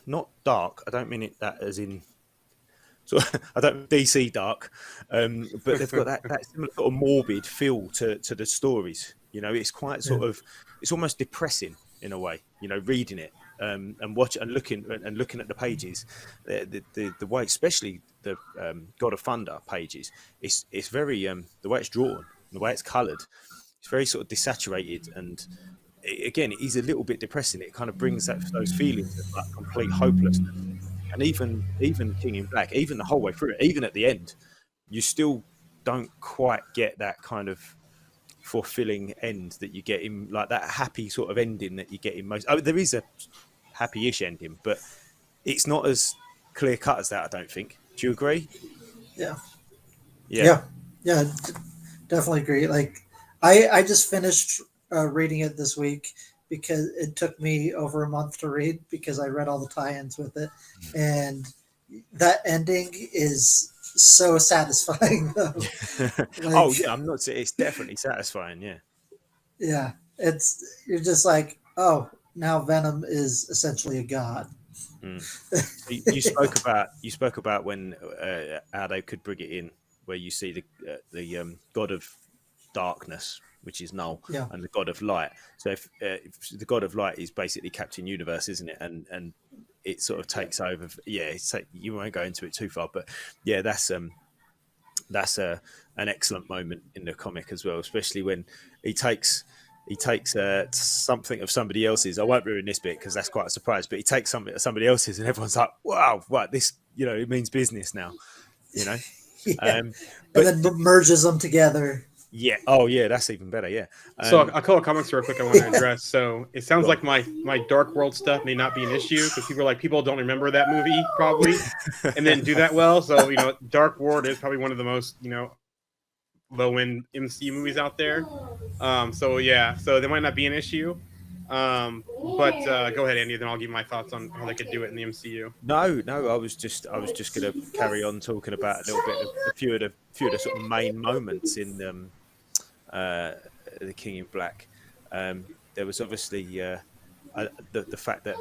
not dark. I don't mean it that as in. So I don't DC dark, but they've got that similar sort of morbid feel to the stories. You know, it's quite sort of, it's almost depressing in a way. You know, reading it. And looking at the pages, the way, especially the God of Thunder pages, it's very the way it's drawn, the way it's coloured, it's very sort of desaturated, and again, it is a little bit depressing. It kind of brings those feelings of like complete hopelessness, and even King in Black, even the whole way through it, even at the end, you still don't quite get that kind of fulfilling end that you get in, like that happy sort of ending that you get in most. There is a happy-ish ending, but it's not as clear cut as that, I don't think. Do you agree? Yeah, definitely agree. Like I just finished reading it this week because it took me over a month to read, because I read all the tie-ins with it, and that ending is so satisfying though. I'm not saying it's definitely satisfying. Yeah, you're just like, oh, now Venom is essentially a god. You spoke about when how they could bring it in, where you see the God of Darkness, which is Knull, and the God of Light. So if the God of Light is basically Captain Universe, isn't it? And it sort of takes over. Yeah, you won't go into it too far, but yeah, that's an excellent moment in the comic as well, especially when he takes something of somebody else's. I won't ruin this bit because that's quite a surprise, but he takes something of somebody else's, and everyone's like, "Wow, what this? You know, it means business now." You know, and then merges them together. Yeah. Oh, yeah. That's even better. Yeah. So a couple of comments real quick I want to address. So it sounds like my Dark World stuff may not be an issue because people don't remember that movie probably, and then do that well. So Dark World is probably one of the most low end MCU movies out there. So there might not be an issue. But go ahead, Andy. Then I'll give my thoughts on how they could do it in the MCU. No. I was just going to carry on talking about a little bit of a few of the sort of main moments in the King in Black. There was obviously the fact that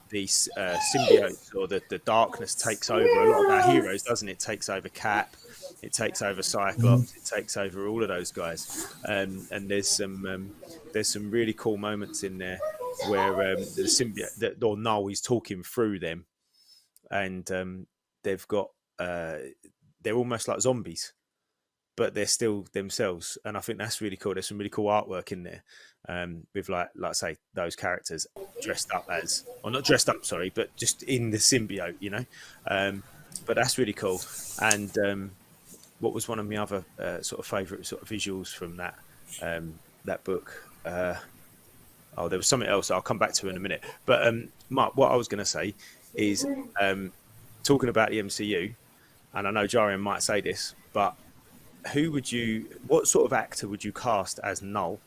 the symbiote or the darkness takes over a lot of our heroes, doesn't it? It takes over Cap, it takes over Cyclops, it takes over all of those guys. And there's some really cool moments in there where the symbiote or Knull is talking through them, and they've got they're almost like zombies, but they're still themselves, and I think that's really cool. There's some really cool artwork in there with like say those characters dressed up as, or not dressed up, sorry, but just in the symbiote, but that's really cool. And what was one of my other sort of favourite sort of visuals from that book? There was something else I'll come back to in a minute. But Mark, what I was going to say is talking about the MCU, and I know Jarian might say this, but what sort of actor would you cast as Knull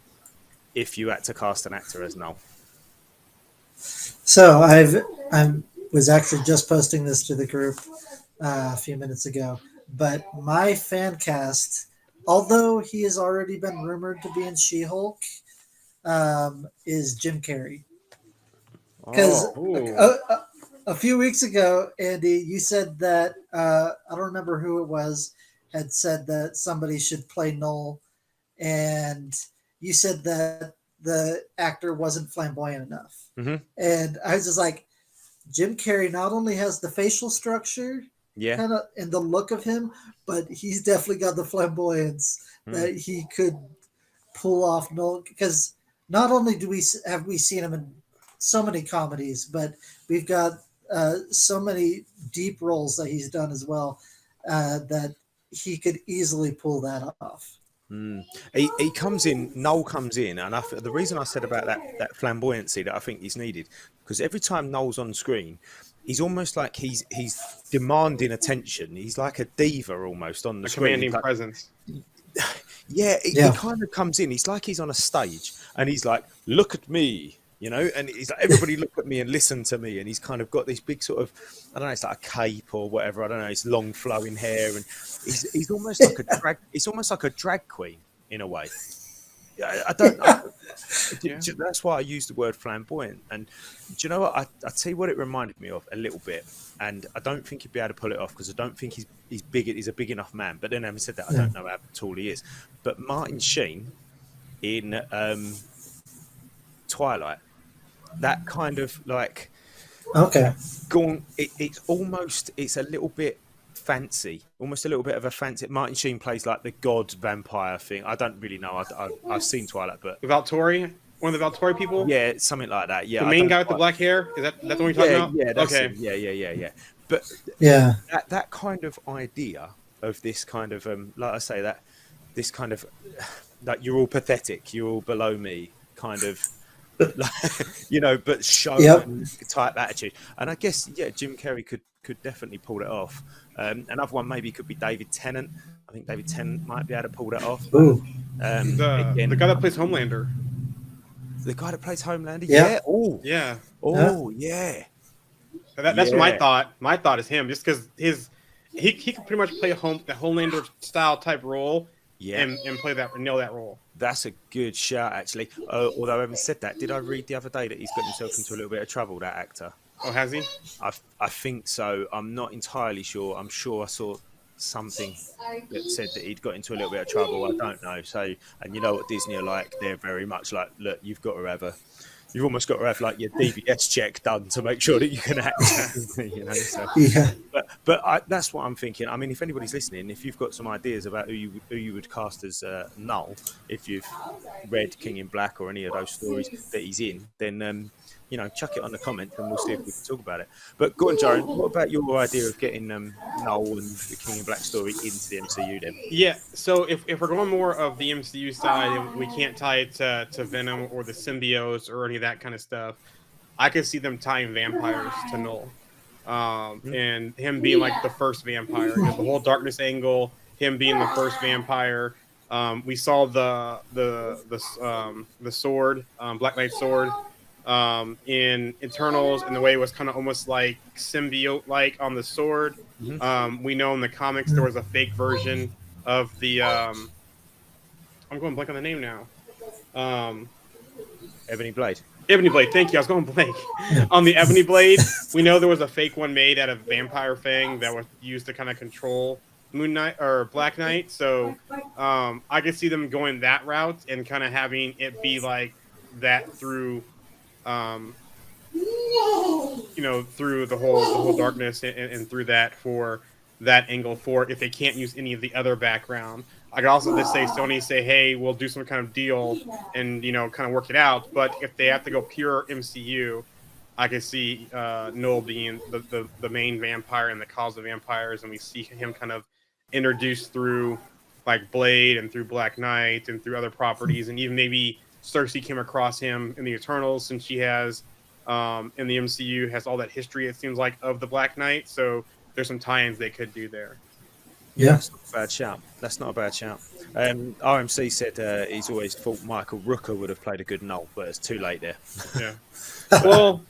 if you had to cast an actor as Knull? So I was actually just posting this to the group a few minutes ago, but my fan cast although he has already been rumored to be in She-Hulk, is Jim Carrey. Because Oh, Ooh. a few weeks ago, Andy, you said that I don't remember who it was had said that somebody should play Knull, and you said that the actor wasn't flamboyant enough. mhm. And I was just like, Jim Carrey not only has the facial structure Yeah. kind of and the look of him, but he's definitely got the flamboyance that he could pull off Knull. Because not only do we seen him in so many comedies, but we've got so many deep roles that he's done as well that he could easily pull that off. He comes in, Noel comes in, and the reason I said about that flamboyancy that I think is needed, because every time Noel's on screen, he's almost like he's demanding attention. He's like a diva almost on the A screen. commanding Like, presence. yeah, Yeah. he kind of comes in. He's like he's on a stage, and he's like, "Look at me," you know, and he's like, "Everybody, look at me and listen to me." And he's kind of got this big sort of, I don't know, it's like a cape or whatever. I don't know. It's long flowing hair, and he's almost like a drag. It's almost like a drag queen in a way. I don't. Yeah. That's why I use the word flamboyant. And do you know what? I tell you what it reminded me of a little bit. And I don't think he'd be able to pull it off because I don't think he's big. He's a big enough man. But then, having said that, I don't know how tall he is. But Martin Sheen in Twilight, that kind of like Okay. gone. It's a little bit fancy, almost a little bit of a fancy. Martin Sheen plays like the god vampire thing. I don't really know. I've seen Twilight, but Valtori, one of the Valtori people. yeah, something like that. Yeah, The I main don't guy with the quite- black hair. Is that's the one you're talking Yeah, about? yeah, that's Okay. him. Yeah. But Yeah. that kind of idea of this kind of like I say, that this kind of like you're all pathetic, you're all below me kind of like, you know, but showman type attitude. And I guess Jim Carrey could definitely pull it off. Another one maybe could be David Tennant. I think David Tennant might be able to pull that off. Ooh. Again, The guy that plays Homelander. the guy that plays Homelander. Yeah. Yeah. Oh. Yeah. Oh. Yeah. That's my Yeah. thought. My thought is him, just because he could pretty much play the Homelander style type role, Yeah. and play that, nail that role. That's a good shout, actually. Although I haven't said that, did I read the other day that he's got himself into a little bit of trouble? That actor. Oh, has he? I think so. I'm not entirely sure. I'm sure I saw something that said that he'd got into a little bit of trouble. I don't know. So, and you know what Disney are like? They're very much like, look, you've almost got to have like your DBS check done to make sure that you can act. You know. So, Yeah. but that's what I'm thinking. I mean, if anybody's listening, if you've got some ideas about who you would cast as Knull, if you've read King in Black or any of those stories that he's in, then chuck it on the comments and we'll see if we can talk about it. But go on, Jarian, what about your idea of getting Knull and the King in Black story into the MCU then? Yeah. So if we're going more of the MCU side, and we can't tie it to Venom or the symbiotes or any of that kind of stuff, I could see them tying vampires to Knull, and him being like the first vampire. The whole darkness angle, him being the first vampire. We saw the sword, Black Knight sword, in Eternals, and the way it was kind of almost like symbiote-like on the sword. We know in the comics there was a fake version of the I'm going blank on the name now. Ebony Blade. Ebony Blade, thank you. I was going blank. On the Ebony Blade, we know there was a fake one made out of Vampire Fang that was used to kind of control Moon Knight or Black Knight. So I could see them going that route and kind of having it be like that through through the whole darkness and through that, for that angle, for if they can't use any of the other background. I could also just say Sony say, hey, we'll do some kind of deal and kind of work it out. But if they have to go pure MCU, I could see Knull being the main vampire and the cause of vampires, and we see him kind of introduced through like Blade and through Black Knight and through other properties, and even maybe Cersei came across him in the Eternals, since she has in the MCU has all that history, it seems like, of the Black Knight. So there's some tie-ins they could do there. Yeah. That's not a bad shout. That's not a bad shout. RMC said he's always thought Michael Rooker would have played a good Knull, but it's too late there. Yeah. Well,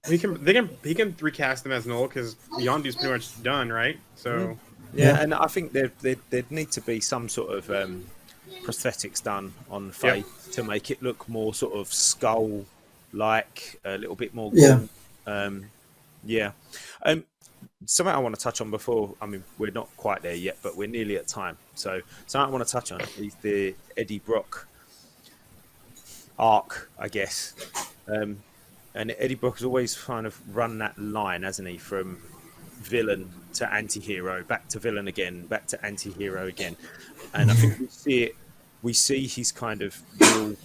he can recast him as Knull because Yondu's pretty much done, right? So Yeah, and I think there'd need to be some sort of prosthetics done on the Yep. face to make it look more sort of skull like, a little bit more Yeah. gaunt. Yeah. Um, Something I want to touch on before, I mean, we're not quite there yet, but we're nearly at time. So something I want to touch on is the Eddie Brock arc, I guess. And Eddie Brock has always kind of run that line, hasn't he, from villain to anti-hero, back to villain again, back to anti-hero again. And I think we see it. We see his kind of real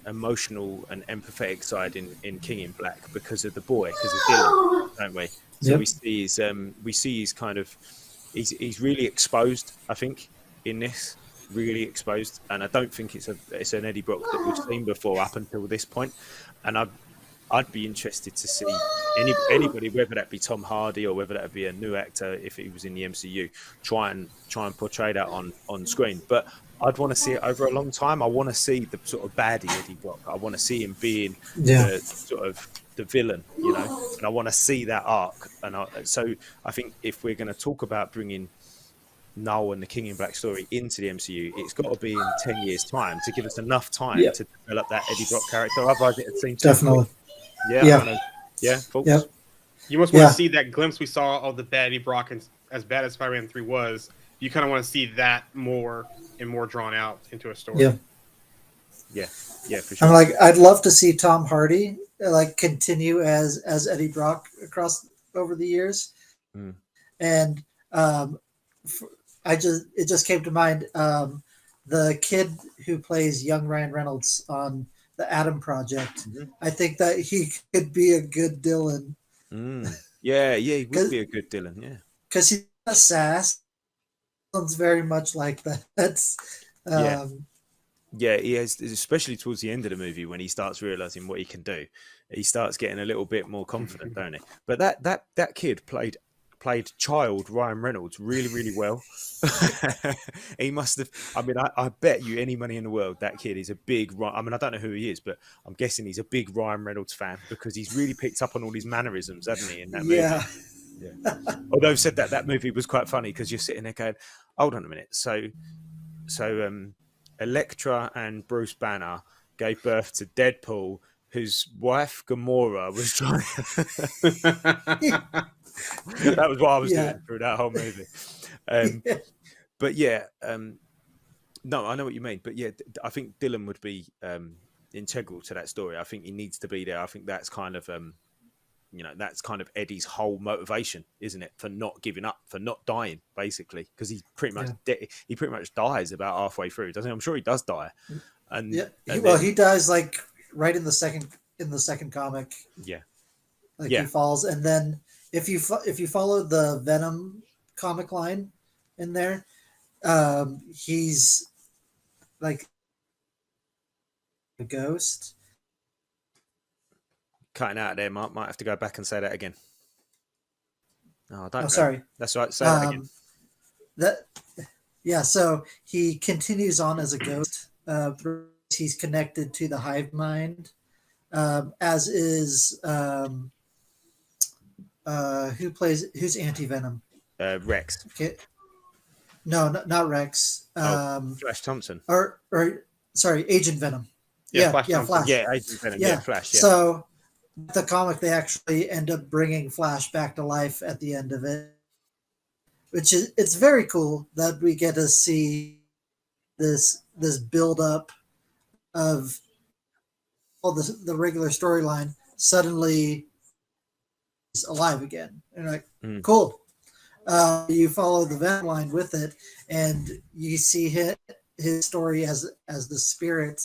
emotional and empathetic side in King in Black because of the boy, because of Dylan, don't we? So Yep. we see his kind of he's really exposed. I think in this, really exposed, and I don't think it's an Eddie Brock that we've seen before up until this point. And I'd be interested to see anybody, whether that be Tom Hardy or whether that be a new actor, if he was in the MCU, try and portray that on screen. But I'd want to see it over a long time. I want to see the sort of baddie Eddie Brock. I want to see him being Yeah. the sort of the villain, you know, and I want to see that arc. And so I think if we're going to talk about bringing Knull and the King in Black story into the MCU, it's got to be in 10 years' time to give us enough time Yeah. to develop that Eddie Brock character. Otherwise, it would seem too Definitely. quick. Yeah, Yeah. I know. Yeah, thoughts? Yep. You almost want Yeah. to see that glimpse we saw of the bad Eddie Brock, and as bad as Spider-Man 3 was, you kind of want to see that more and more drawn out into a story. Yeah. Yeah, for sure. I'm like, I'd love to see Tom Hardy like continue as Eddie Brock across over the years, Mm. and it just came to mind the kid who plays young Ryan Reynolds on the Adam Project. Mhm. I think that he could be a good Dylan Yeah, he would 'Cause- be a good Dylan. Yeah, because he's a sass. Sounds very much like that. That's Yeah. yeah, he has, especially towards the end of the movie when he starts realizing what he can do. He starts getting a little bit more confident, don't he? But that kid played child Ryan Reynolds really well. He must have. I mean, I bet you any money in the world that kid is a big. I mean, I don't know who he is, but I'm guessing he's a big Ryan Reynolds fan because he's really picked up on all his mannerisms, hasn't he? In that movie. Yeah. Although I've said that movie was quite funny because you're sitting there going, "Hold on a minute." So Elektra and Bruce Banner gave birth to Deadpool, whose wife Gamora was trying. That was what I was doing through that whole movie. But yeah, no, I know what you mean. But yeah, I think Dylan would be integral to that story. I think he needs to be there. I think that's kind of that's kind of Eddie's whole motivation, isn't it, for not giving up, for not dying, basically, because he's pretty much he pretty much dies about halfway through, doesn't he? I'm sure he does die. And Yeah. and Well, then- he dies like right in the second comic. yeah, Like Yeah. he falls, and then if you follow the Venom comic line in there, he's like a ghost. cutting out there. Might have to go back and say that again. No, I don't. Oh, know. sorry. That's right. Say that again. So he continues on as a ghost. He's connected to the hive mind, as is who's anti-Venom. Rex. Okay. No, not Rex. Flash Thompson. Or sorry, Agent Venom. Yeah, Yeah, Flash yeah, Thompson. Flash. Yeah, Agent Venom. Yeah. Yeah, Flash. Yeah. So the comic, they actually end up bringing Flash back to life at the end of it, which is it's very cool that we get to see this build up of all the regular storyline suddenly is alive again, and like cool. You follow the Venom line with it, and you see his story as the spirit,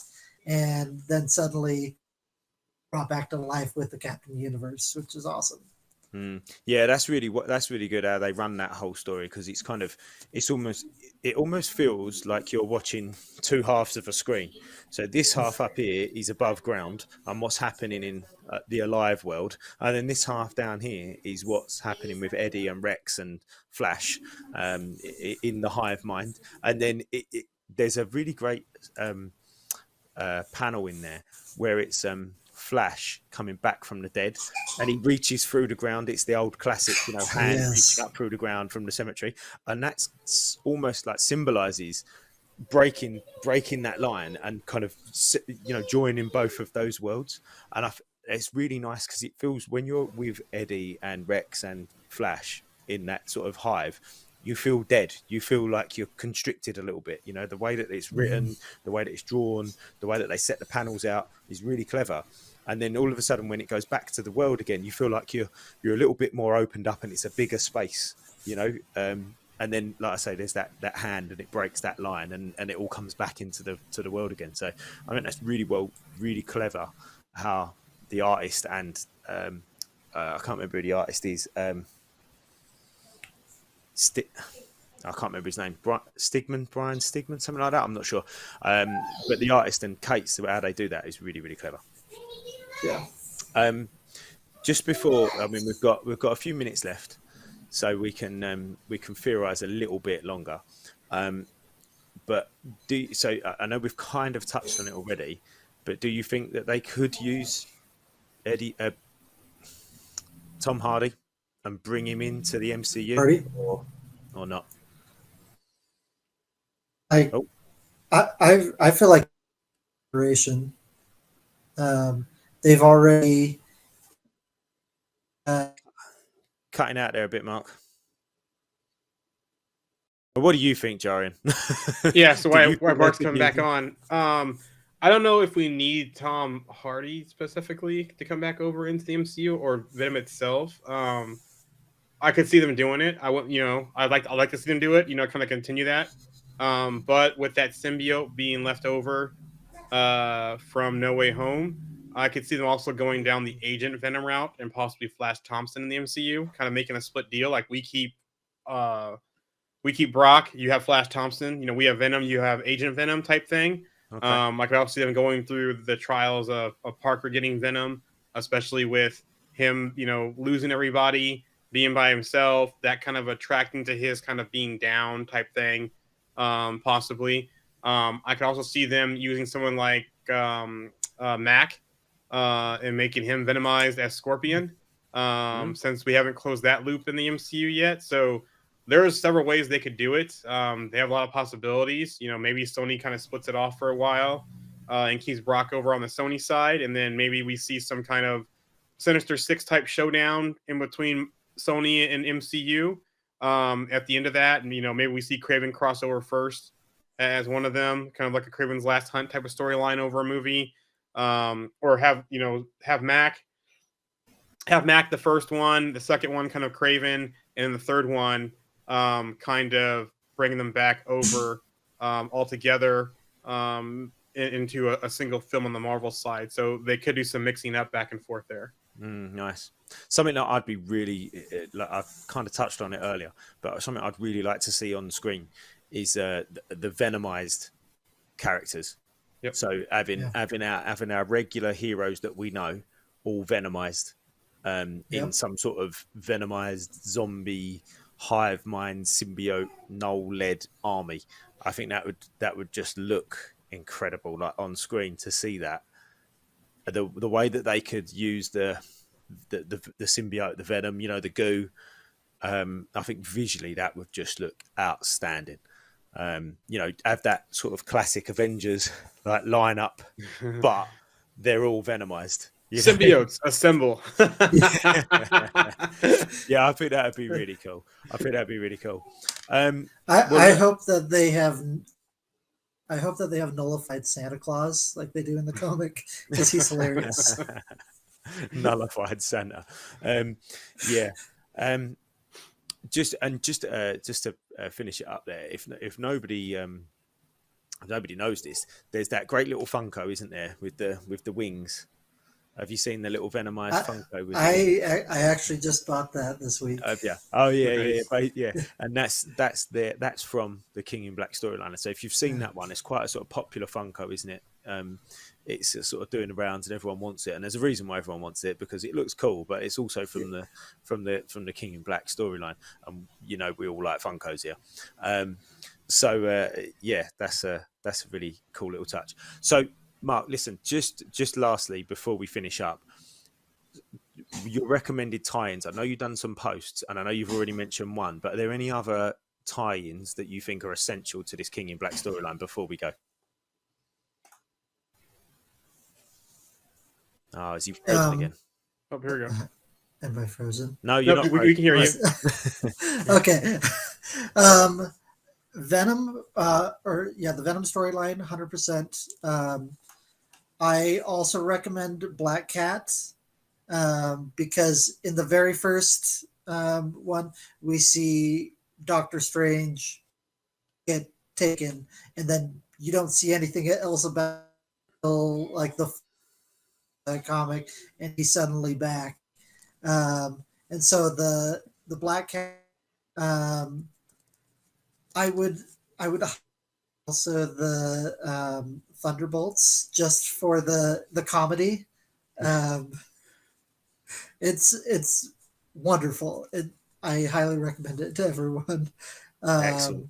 and then suddenly brought back to life with the Captain Universe, which is awesome. Yeah, that's really good how they run that whole story, because it almost feels like you're watching two halves of a screen. So this half up here is above ground and what's happening in the alive world, and then this half down here is what's happening with Eddie and Rex and Flash in the hive mind. And then there's a really great panel in there where it's Flash coming back from the dead, and he reaches through the ground. It's the old classic, hand reaching up through the ground from the cemetery, and that's almost like symbolizes breaking that line and kind of joining both of those worlds. And it's really nice because it feels, when you're with Eddie and Rex and Flash in that sort of hive, you feel dead. You feel like you're constricted a little bit. The way that it's written, the way that it's drawn, the way that they set the panels out is really clever. And then all of a sudden, when it goes back to the world again, you feel like you're a little bit more opened up, and it's a bigger space, and then, like I say, there's that hand, and it breaks that line, and it all comes back into the world again. So I think that's really clever how the artist and I can't remember who the artist is. I can't remember his name. Brian Stigman, something like that. I'm not sure. But the artist and Kate's, how they do that is really clever. Yeah. Just before, we've got a few minutes left, so we can theorize a little bit longer. But I know we've kind of touched on it already, but do you think that they could use Tom Hardy and bring him into the MCU or not? I feel like duration. They've already cutting out there a bit, Mark. But what do you think, Jarian? Yeah, so why Mark's coming back on? I don't know if we need Tom Hardy specifically to come back over into the MCU or Venom itself. I could see them doing it. I'd like to see them do it. Kind of continue that. But with that symbiote being left over from No Way Home, I could see them also going down the Agent Venom route and possibly Flash Thompson in the MCU, kind of making a split deal. Like we keep Brock, you have Flash Thompson. We have Venom, you have Agent Venom type thing. Okay. I could also see them going through the trials of Parker getting Venom, especially with him, losing everybody, being by himself, that kind of attracting to his kind of being down type thing, possibly. I could also see them using someone like Mac and making him Venomized as Scorpion, since we haven't closed that loop in the MCU yet. So there's several ways they could do it. They have a lot of possibilities. Maybe Sony kind of splits it off for a while and keeps Brock over on the Sony side. And then maybe we see some kind of Sinister Six type showdown in between Sony and MCU at the end of that. And, maybe we see Kraven crossover first as one of them, kind of like a Kraven's Last Hunt type of storyline over a movie. Or have Mac the first one, the second one kind of Kraven, and the third one kind of bringing them back over all together into a single film on the Marvel side. So they could do some mixing up back and forth there. Nice. Something that I'd be really, I've kind of touched on it earlier, but something I'd really like to see on screen is the Venomized characters. Yep. So having our regular heroes that we know all Venomized in some sort of Venomized zombie hive mind symbiote Knull led army. I think that would just look incredible, like on screen, to see that. The way that they could use the symbiote, the venom, the goo. I think visually that would just look outstanding. Have that sort of classic Avengers like lineup, but they're all Venomized. Symbiotes assemble. Yeah, I think that'd be really cool. I hope that they have. I hope that they have nullified Santa Claus like they do in the comic, because he's hilarious. Nullified Santa. Just to finish it up there, if nobody knows this, there's that great little Funko, isn't there, with the wings? Have you seen the little Venomized Funko? I actually just bought that this week. Yeah. Oh yeah. And that's from the King in Black storyline. So if you've seen that one, it's quite a sort of popular Funko, isn't it? It's sort of doing the rounds and everyone wants it, and there's a reason why everyone wants it, because it looks cool, but it's also from the King in Black storyline, and we all like Funkos here. That's a really cool little touch. So Mark, listen, just lastly before we finish up, your recommended tie-ins. I know you've done some posts, and I know you've already mentioned one, but are there any other tie-ins that you think are essential to this King in Black storyline before we go? Oh, is he frozen again? Oh, here we go. Am I frozen? No, you're No, not. we can hear you. Okay. Venom, the Venom storyline, 100%. I also recommend Black Cat because in the very first one, we see Doctor Strange get taken, and then you don't see anything else about like the comic, and he's suddenly back. And so the Black Cat, I would also the Thunderbolts just for the comedy. It's wonderful. I highly recommend it to everyone. Excellent.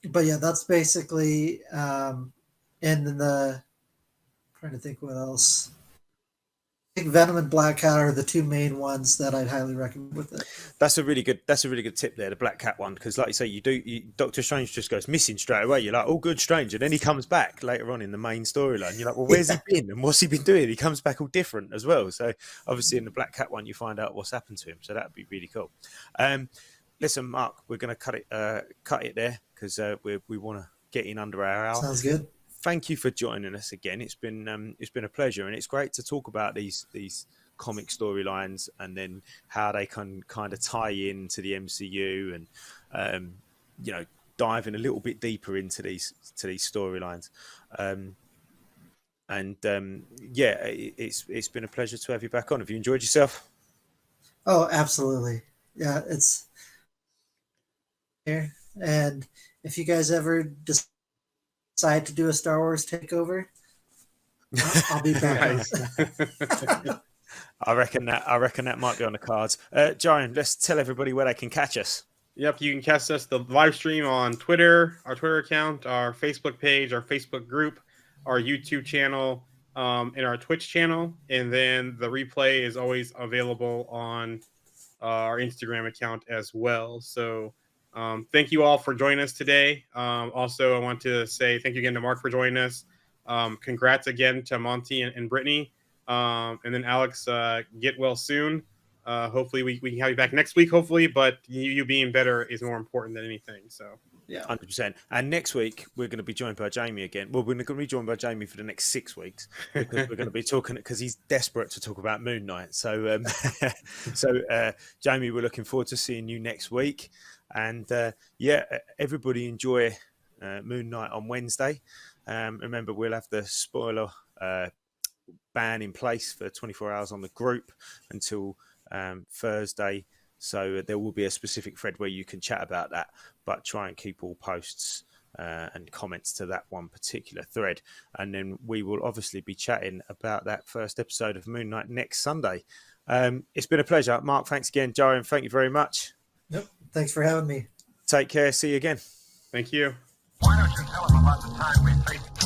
But yeah, that's basically in the trying to think what else. I think Venom and Black Cat are the two main ones that I'd highly recommend with it. That's a really good tip there, the Black Cat one, because like you say, Doctor Strange just goes missing straight away. You're like, oh, good, Strange, and then he comes back later on in the main storyline. You're like, well, where's he been and what's he been doing? He comes back all different as well. So obviously in the Black Cat one, you find out what's happened to him. So that'd be really cool. Listen, Mark, we're going to cut it there because we want to get in under our hour. Sounds good. Thank you for joining us again. It's been a pleasure, and it's great to talk about these comic storylines and then how they can kind of tie in to the MCU and diving a little bit deeper into these storylines. It's been a pleasure to have you back on. Have you enjoyed yourself? Oh, absolutely. Yeah, it's here. And if you guys ever decide to do a Star Wars takeover, I'll be back. I reckon that might be on the cards. Jarian, let's tell everybody where they can catch us. Yep, you can catch us the live stream on Twitter, our Twitter account, our Facebook page, our Facebook group, our YouTube channel, and our Twitch channel. And then the replay is always available on our Instagram account as well. So thank you all for joining us today. Also, I want to say thank you again to Mark for joining us. Congrats again to Monty and Brittany. And then Alex, get well soon. Hopefully we can have you back next week, hopefully, but you being better is more important than anything. So Yeah, 100%. And next week we're going to be joined by Jamie again. Well, we're going to be joined by Jamie for the next 6 weeks because we're going to be talking because he's desperate to talk about Moon Knight. So, Jamie, we're looking forward to seeing you next week. And everybody enjoy Moon Knight on Wednesday. Remember, we'll have the spoiler ban in place for 24 hours on the group until Thursday. So there will be a specific thread where you can chat about that, but try and keep all posts and comments to that one particular thread. And then we will obviously be chatting about that first episode of Moon Knight next Sunday. It's been a pleasure. Mark, thanks again. Jarian, thank you very much. Yep. Thanks for having me. Take care. See you again. thank you. Why don't you tell them about the time we faced